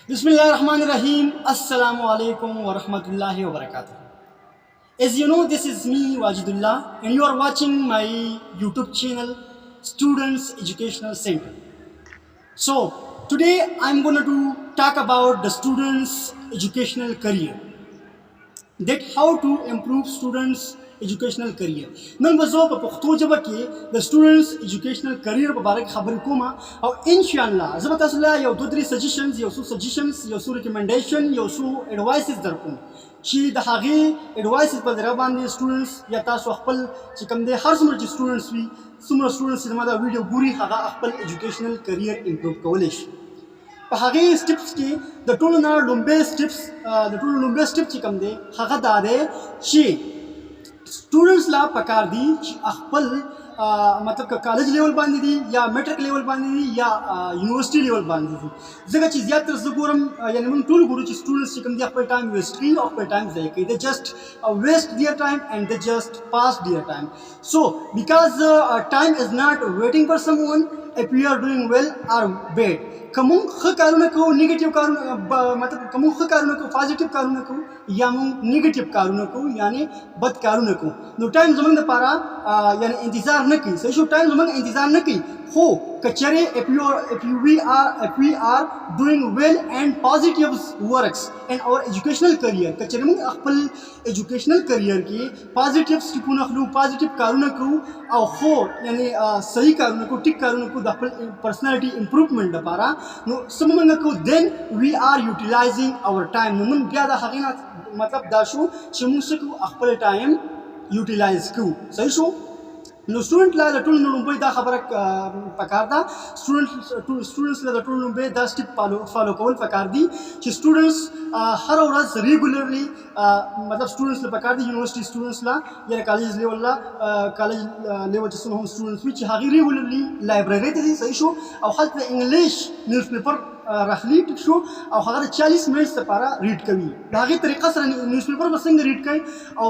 Bismillahirrahmanirrahim. Assalamu alaikum wa rahmatullahi wa barakatuh. As you know, this is me, Wajidullah, and you are watching my YouTube channel, Students Educational Center. So, today I'm going to talk about the students' educational career. That how to improve students' educational career. نن به زه په پښتو ژبه کې د students' educational career په باره کې خبرې کوم او ان شاء الله زه به تاسو له یو دوه درې سجیشنز یو څو ریکمنډیشن یو څو ایډوایسز درکوم چې د هغې ایډوایسز په ذریعه باندې students یا تاسو خپل چې کوم دی هر څومره چې students وي څومره students چې زما دا ویډیو ګوري هغه خپل educational career improve کولی شي. په هغې سټپس کې د ټولو نه لومبی سټپ چې کوم دی هغه دا دی چې سټوډنټس لا پکار دي چې خپل مطلب که کالج لیول باندې دي یا میټرک لیول باندې دي یا یونیورسټي لیول باندې دي ځکه چې زیاتره زه ګورم یعنې موږ ټول ګورو چې سټوډنټس چې کوم دي خپل ټایم ویسټ کوي او خپل ټایم ضایع کوي they just waste their time and they just pass their time. So because time is not waiting for someone if we are doing well or bad. که مونږ ښه کارونه کوو نیګیټیو کارونه مطلب که مونږ ښه کارونه کوو پازیټیو کارونه کوو یا مونږ نیګیټیو کارونه کوو یعنې بد کارونه کوو نو ټایم زموږ دپاره یعنې انتظار نه کوي صحیح شو ټایم زموږ انتظار نه کوي خو که چېرې if we are doing well and positive works in our educational career که چېرې مونږ خپل educational career کې پازیټیو سټیپونه اخلو پازیټیو کارونه کوو او خو یعنې صحیح کارونه کوو ټیک کارونه کوو د خپل پرسنالټي امپروومنټ دپاره نو څه به موږ کوو then we are utilizing our time. نو موږ بیا د هغې نه مطلب دا شو چې موږ څه کوو خپل ټایم یوټیلایز کوو صحیح شو. نو سټوډنټ لا د ټولو نه لومړی دا خبره پکار ده سټوډنټس له د ټولو لومړی دا سټپ فالو کول پکار دي چې سټوډنټس هره ورځ ریګولرلی مطلب سټوډنټس له پکار دي یونیورسټي سټوډنټس لا یا کالج لیول لا کالج لیول چې څومره هم سټوډنټس وي چې هغې ریګولرلی لایبرري ته ځي صحیح شو او هلته د انګلیش نیوز پیپر راخلي ټیک شو او هغه د 40 منټس لپاره ریډ کوي د هغې طریقه سره نیوز پیپر به څنګه ریډ کوي او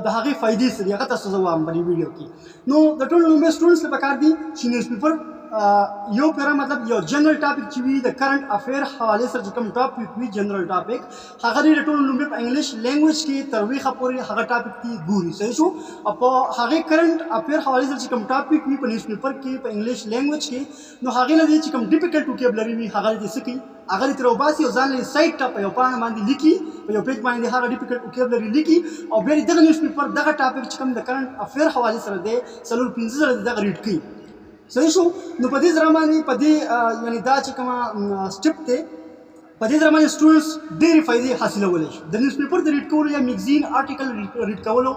د هغې فایدې څه دي هغه تاسو زه وایم په دې ویډیو کې. نو د ټولو لومړی سټوډنټس له پکار دي چې نیوز پیپر یو پیرا مطلب یو جنرال ټاپک چې وي د کرنٹ افیر حوالې سره چې کوم ټاپک وي جنرال ټاپک هغه د ټولو لومړی په انګلیش لینګویج کې تر ویخه پورې هغه ټاپک دی ګوري صحیح شو او په هغې کرنٹ افیر حوالې سره چې کوم ټاپک وي په نیوز پیپر کې په انګلیش لینګویج کې نو هغې نه دی چې کوم ډیفیکلټ وکیبلري وي هغه دې څه کوي هغه دې ترې وباسي او ځان له سایټ ته په یو پاڼه باندې لیکي په یو پیج باندې هغه ډیفیکلټ وکیبلري لیکي او بیا دغه نیوز پیپر دغه ټاپک چې کوم د کرنٹ افیر حوالې سره دی څلور پنځه ځله دغه ریډ کوي صحیح شو. نو په دې ذریعه باندې په دې یعنې دا چې کومه سټپ دی په دې ذریعه باندې سټوډنټس ډېرې فایدې حاصلولی شي د نیوز پیپر د ریډ کولو یا میګزین آرټیکل ریډ کولو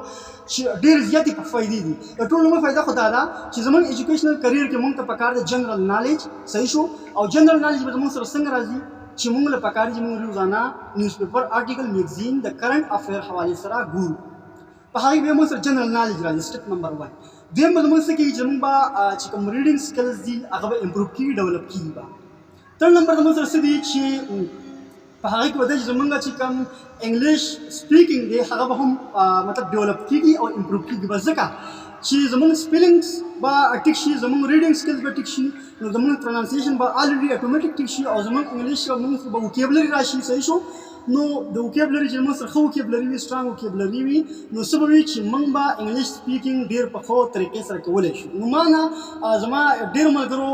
چې ډېرې زیاتې فایدې دي د ټولو لومړۍ فایده خو دا ده چې زموږ ایجوکیشنل کریئر کې موږ ته پکار دی جنرال نالج صحیح شو او جنرال نالج به زموږ سره څنګه راځي چې موږ له پکار دي چې موږ روزانه نیوز پیپر آرټیکل میګزین د کرنٹ افیر حوالې سره ګورو په هغې بیا موږ سره جنرال نالج راځي سټپ نمبر 1. دویم به زموږ څه کېږي چې موږ به چې کوم ریډینګ سکلز دي هغه به امپروভ کېږي ډیولپ کېږي به. ترډ نمبر زموږ سره څه دي چې په هغې کې به دا چې زموږ چې کوم انګلیش سپیکینګ دی هغه به هم مطلب ډیولپ کېږي او امپروভ کېږي به ځکه چې زموږ سپیلنګس به ټیک شي زموږ ریډینګ سکلز به ټیک شي نو زموږ پرونانسیشن به الریډي اټومیټیک ټیک شي او زموږ انګلیش موږ به وکیبلري راشي صحیح شو. نو د وکیبلري چې موږ سره ښه وکیبلري وي سټرانګ وکیبلري وي نو څه به وي چې موږ به انګلیش سپیکینګ ډېر په ښو طریقې سره کولی شو. نو ما نه زما ډېرو ملګرو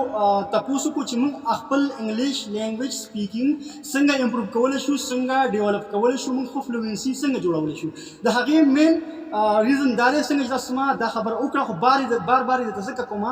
تپوس وکړو چې موږ خپل انګلیش لینګویج سپیکینګ څنګه امپروভ کولی شو څنګه ډیولپ کولی شو موږ ښه فلوینسي څنګه جوړولی شو. د هغې مین ریزن دا دی څنګه چې تاسو ما دا خبره وکړه خو بار بار یې درته ځکه کومه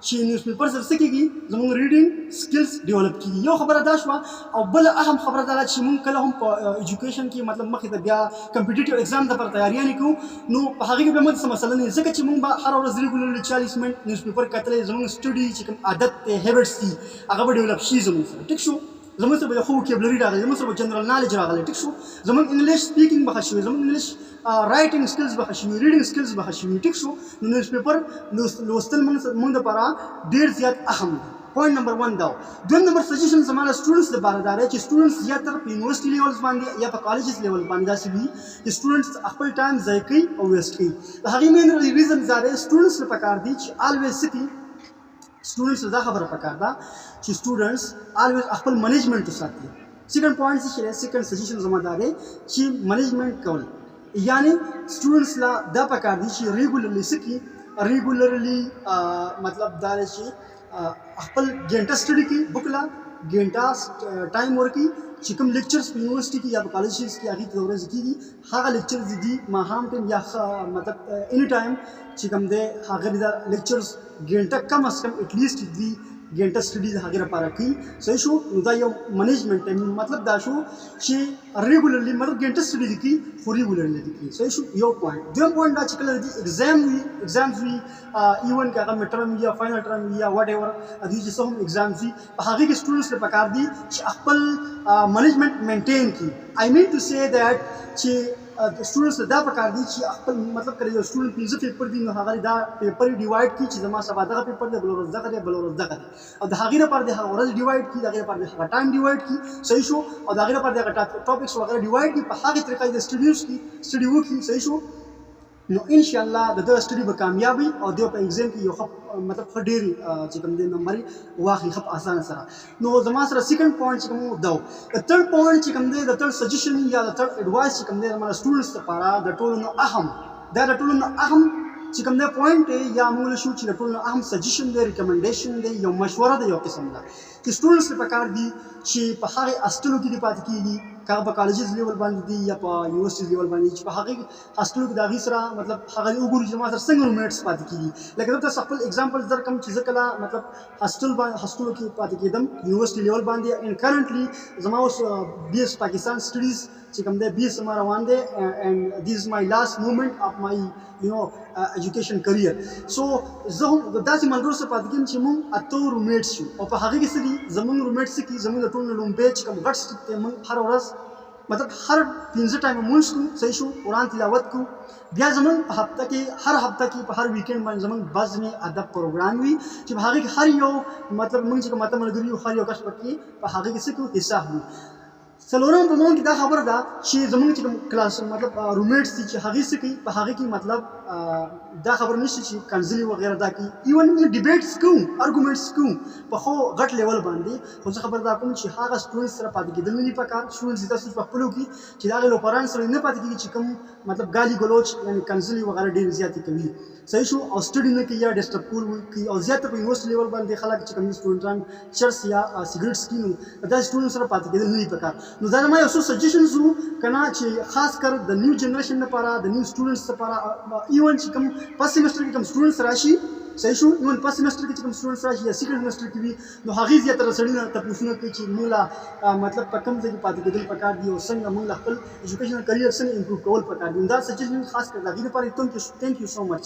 چې نیوز پیپر سره څه کېږي زموږ ریډینګ سکلز ډیولپ کېږي. یو خبره دا شوه او بله اهم خبره دا ده چې موږ کله هم په ایجوکیشن کې مطلب مخې ته بیا کمپیټیټیو ایګزام دپاره تیاریانې کوو نو په هغې کې بیا موږ څه مسله نه ځکه چې موږ به هره ورځ ریګولرلی 40 منټ نیوز پیپر کتلی زموږ سټډي چې کوم عادت دی هیبټس دي هغه به ډیولپ شي زموږ سره ټیک شو. زموږ سره به یو ښه وکیبلري راغلی زموږ سره به جنرال نالج راغلی ټیک شو زموږ انګلیش سپیکینګ به ښه شوي زموږ انګلیش رایټینګ سکلز به ښه شوي ریډینګ سکلز به ښه شوي ټیک شو. نو نیوز پیپر لوستل موږ دپاره ډېر زیات اهم دی. پوینټ نمبر 1 دا و. دویم نمبر سجیشن زما د سټوډنټس لپاره دا دی چې سټوډنټس زیاتره په یونیورسټي لیولز باندې یا په کالجز لیول باندې داسې وي چې سټوډنټس خپل ټایم ضایع کوي او ویسټ کوي. د هغې مین ریزن دا دی سټوډنټس له پکار دي چې الویز څه کوي سټوډنټس دا خبره پکار ده چې سټوډنټس الویز خپل منیجمنټ وساتي سیکنډ پوینټ چې دی سیکنډ سجیشن زما دا دی چې منیجمنټ کول یعنی سټوډنټس لا دا پکار دي چې ریګولرلی سکی ریګولرلی مطلب دا دی چې خپل ګنټه سټډي کی بک لا ګنټه ټایم ورکی چې کوم لیکچرز په یونیورسيټي کې یا په کالجز کې هغه د ورځې کېږي هغه لیکچرز دي ماښام ټایم یا مطلب اني ټایم چې کوم دی هغه د لیکچرز ګنټه کم از کم اټلیسټ دي ګنټه سټډي د هغې لپاره کوي صحیح شو نو دا یو منیجمنټ دی مطلب دا شو چې ریګولرلی مطلب ګنټه سټډي دي کوي خو ریګولرلی دي کوي صحیح شو یو پوینټ دویم پوینټ دا چې کله د ایگزامز وي ایون که هغه مډ ټرم وي یا فاینل ټرم وي یا واټ ایور دوی چې څه هم ایگزامز وي په هغې کې سټوډنټس ته پکار دي چې خپل منیجمنټ مینټین کړي آی مین ټو سے دیټ چې سټوډنټس ته دا پکار دي چې خپل مطلب کله یو سټوډنټ 15 پیپر دي نو هغه دا پیپر ډیوایډ کړي چې زما سبا دغه پیپر دی بل ورځ دغه دی بل ورځ دغه دی او د هغې لپاره د هغه ورځ ډیوایډ کړي د هغې لپاره د هغه ټایم ډیوایډ کړي صحیح شو او د هغې لپاره د هغه ټاپکس وغیره ډیوایډ کړي په هغې طریقه د سټډي وکړي صحیح شو نو ان شاء الله د دغه سټډي به کامیابي او د په ایگزام کې یو مطلب ښه ډېر چې کوم دی نمبر واخلي ښه په اسانه سره نو زما سره سیکنډ پوینټ چې کوم دا د تھرډ پوینټ چې کوم دی د تھرډ سجیشن یا د تھرډ ایډوایس چې کوم دی زما سټوډنټس لپاره د ټولو نه اهم دا د ټولو نه اهم چې کوم دی پوینټ یا موږ شو چې د ټولو نه اهم سجیشن دی ریکمنډیشن دی یو مشوره ده یو قسم ده چې سټوډنټس ته پکار دي چې په هغې هاسټلو کې دې پاتې کېږي که هغه په کالجز لیول باندې دي یا په یونیورسټي لیول باندې چې په هغې هاسټلو کې د هغې سره مطلب هغه وګورو چې زما سره څنګه روممیټس پاتې کېږي لکه زه تاسو خپل اگزامپل درکړم چې زه کله مطلب هاسټلو کې پاتې کېدم یونیورسټي لیول باندې اینډ کرنټلی زما اوس بی ایس پاکستان سټډیز چې کوم دی بی ایس زما روان دی اینډ دیس از مای لاست مومنټ اف مای ایجوکیشن کریر سو زه هم داسې ملګرو سره پاتې کېږم چې موږ اته روممیټس شو او په هغې کې څه دي زموږ روممیټس څه کوي زموږ د ټولو نه لومړی چې کوم غټ سټپ دی موږ هره ورځ مطلب هر 15 ټایمه مونځ کوو صحیح شو قرآن تلاوت کوو بیا زموږ په هفته کې هر هفته کې په هر ویکینډ باندې زموږ بزم ادب پروګرام وي چې په هغې کې هر یو مطلب موږ چې کوم اته ملګري یو هر یو کس پکې په هغې کې څه کوو حصه اخلو څلورم په موږ کې دا خبره ده چې زموږ چې کوم کلاس مطلب روممیټس دي چې هغې څه کوي په هغې کې مطلب دا خبره نشته چې کنځلي وغیره دا کوي ایون موږ ډیبیټس کوو ارګومنټس کوو په خو غټ لیول باندې خو زه خبر دا کوم چې هغه سټوډنټس سره پاتې کېدل نه دي پکار سټوډنټس تاسو په خپلو کې چې د هغې لوپران سره نه پاتې کېږي چې کوم مطلب ګالي ګلوچ یعنې کنځلي وغیره ډېرې زیاتې کوي صحیح شو او سټډي نه کوي یا ډسټرب کول کوي او زیاته په یونیورسټي لیول باندې خلک چې کوم سټوډنټان چرس یا سګرټ څکي نو دا سټوډنټ سره پاتې کېدل نه دي پکار نو دا زما یو څو سجیشنز وو که نه چې خاص کر د نیو جنریشن لپاره د نیو سټوډنټس لپاره ایون چې کوم فرست سیمسټر کې کوم سټوډنټس راشي صحیح شو ایون فرست سیمسټر کې چې کوم سټوډنټس راشي یا سیکنډ سیمسټر کې وي نو هغې زیاتره سړي نه تپوسونه کوي چې موږ لا مطلب په کوم ځای کې پاتې کېدل پکار دي او څنګه موږ له خپل ایجوکیشنل کریر څنګه امپروভ کول پکار دي دا سجیشن خاص کر د هغې لپاره تھینک یو سو مچ